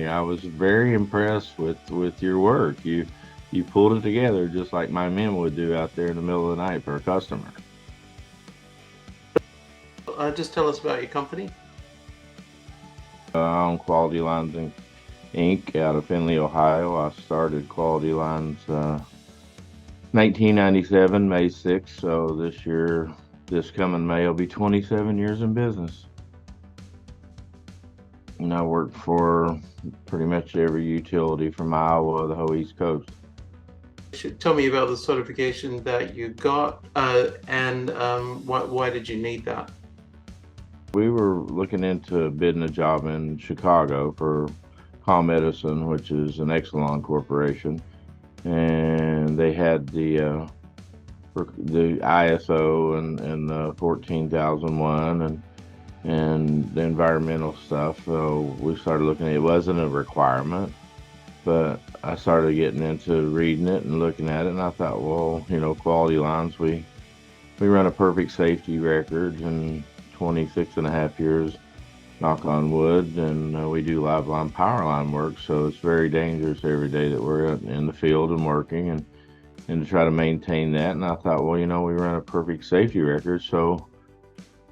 I was very impressed with your work. You pulled it together just like my men would do out there in the middle of the night for a customer. Just tell us about your company. I own Quality Lines Inc. out of Findlay, Ohio. I started Quality Lines 1997, May 6th. So this year, this coming May, will be 27 years in business. And I work for pretty much every utility from Iowa to the whole East Coast. Tell me about the certification that you got, and why did you need that? We were looking into bidding a job in Chicago for Calm Edison, which is an Exelon corporation, and they had the ISO and the 14,001 and the environmental stuff. So we started looking at it. It wasn't a requirement, but I started getting into reading it and looking at it, and I thought, well, Quality Lines, we run a perfect safety record in 26 and a half years, knock on wood, and we do live line power line work, so it's very dangerous every day that we're in the field and working, and to try to maintain that. And I thought, well, we run a perfect safety record. So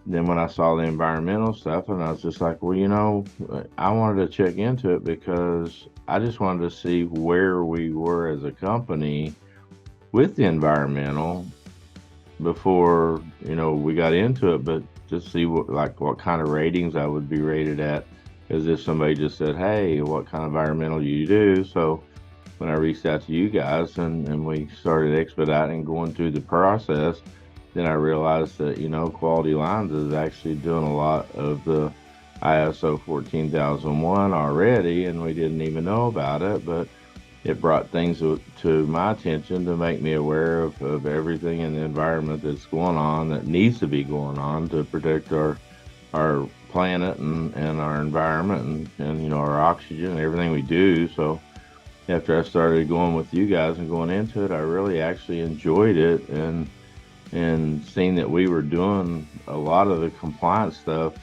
then when I saw the environmental stuff, and I was just like, well, I wanted to check into it because I just wanted to see where we were as a company with the environmental before, we got into it, but to see what kind of ratings I would be rated at, as if somebody just said, hey, what kind of environmental you do. So when I reached out to you guys and we started expediting going through the process, then I realized that, Quality Lines is actually doing a lot of the ISO 14001 already, and we didn't even know about it, but it brought things to my attention to make me aware of everything in the environment that's going on, that needs to be going on to protect our planet and our environment and our oxygen and everything we do. So after I started going with you guys and going into it, I really actually enjoyed it, and seeing that we were doing a lot of the compliance stuff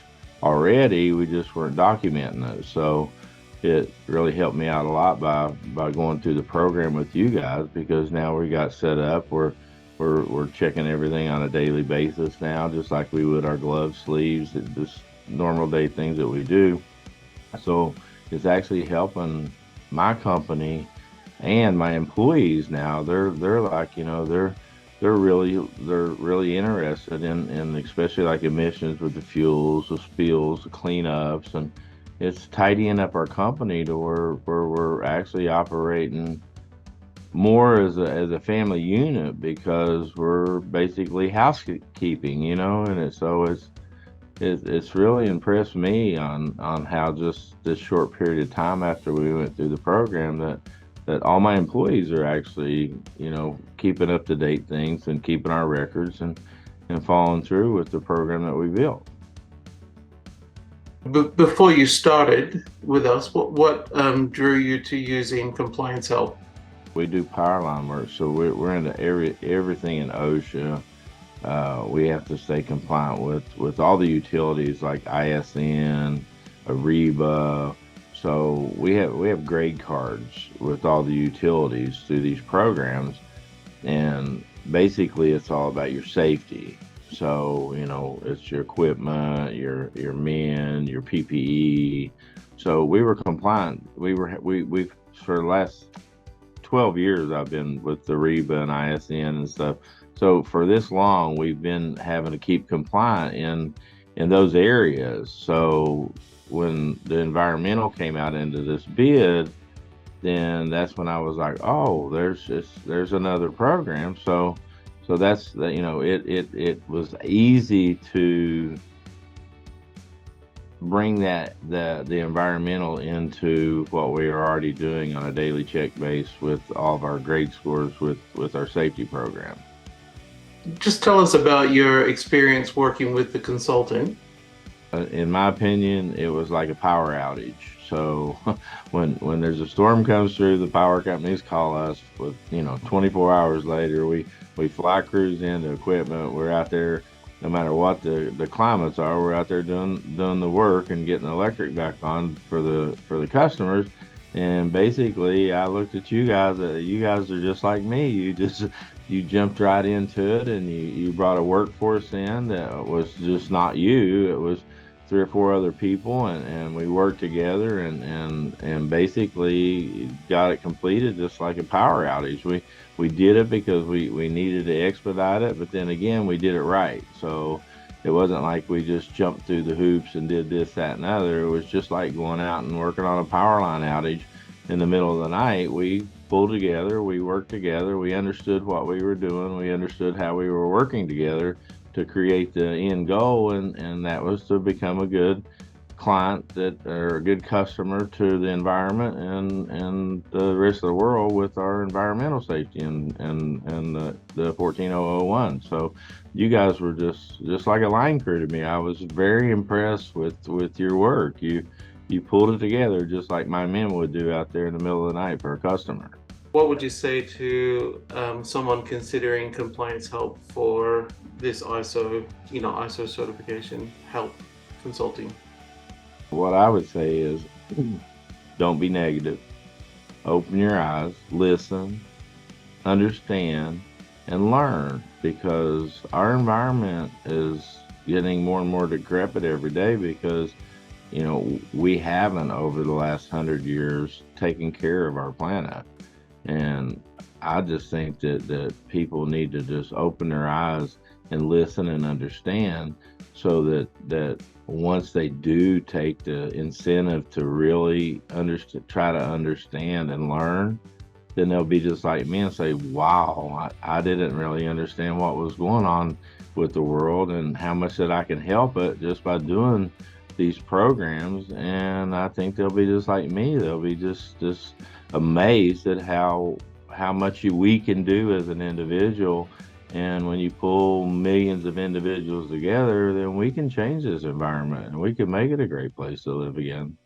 already, we just weren't documenting it. So it really helped me out a lot by going through the program with you guys, because now we got set up. We're checking everything on a daily basis now, just like we would our gloves, sleeves, just normal day things that we do. So it's actually helping my company and my employees now. They're like, they're really interested in especially like emissions with the fuels, the spills, the cleanups, and it's tidying up our company to where we're actually operating more as a family unit, because we're basically housekeeping, and it's really impressed me on how just this short period of time after we went through the program that all my employees are actually, keeping up to date things and keeping our records and following through with the program that we built. Before you started with us, what drew you to using compliance help? We do power line work, so we're into everything in OSHA. We have to stay compliant with all the utilities like ISN, Ariba. So we have grade cards with all the utilities through these programs, and basically it's all about your safety. So it's your equipment, your men, your PPE. So we were compliant. We for the last 12 years I've been with the Reba and ISN and stuff. So for this long, we've been having to keep compliant in those areas. So when the environmental came out into this bid, then that's when I was like, oh, there's another program. So that's it was easy to bring the environmental into what we are already doing on a daily check base with all of our grade scores with our safety program. Just tell us about your experience working with the consultant. In my opinion, it was like a power outage. So when there's a storm comes through, the power companies call us with 24 hours later. We fly crews into equipment. We're out there no matter what the climates are, we're out there doing the work and getting the electric back on for the customers. And basically, I looked at you guys. You guys are just like me. You jumped right into it, and you brought a workforce in that was just not you. It was three or four other people, and we worked together, and basically got it completed just like a power outage. We did it because we needed to expedite it, but then again, we did it right. So it wasn't like we just jumped through the hoops and did this, that, and other. It was just like going out and working on a power line outage in the middle of the night. We pulled together, we worked together, we understood what we were doing, we understood how we were working together to create the end goal, and that was to become a good client that or a good customer to the environment and the rest of the world with our environmental safety and the 14001. So you guys were just like a line crew to me. I was very impressed with your work. You pulled it together just like my men would do out there in the middle of the night for a customer. What would you say to someone considering compliance help for this ISO certification help consulting? What I would say is don't be negative. Open your eyes, listen, understand, and learn because our environment is getting more and more decrepit every day because we haven't over the last 100 years taken care of our planet. And I just think that people need to just open their eyes and listen and understand so that once they do take the incentive to really try to understand and learn, then they'll be just like me and say, wow, I didn't really understand what was going on with the world and how much that I can help it just by doing these programs. And I think they'll be just like me. They'll be just amazed at how much we can do as an individual. And when you pull millions of individuals together, then we can change this environment and we can make it a great place to live again.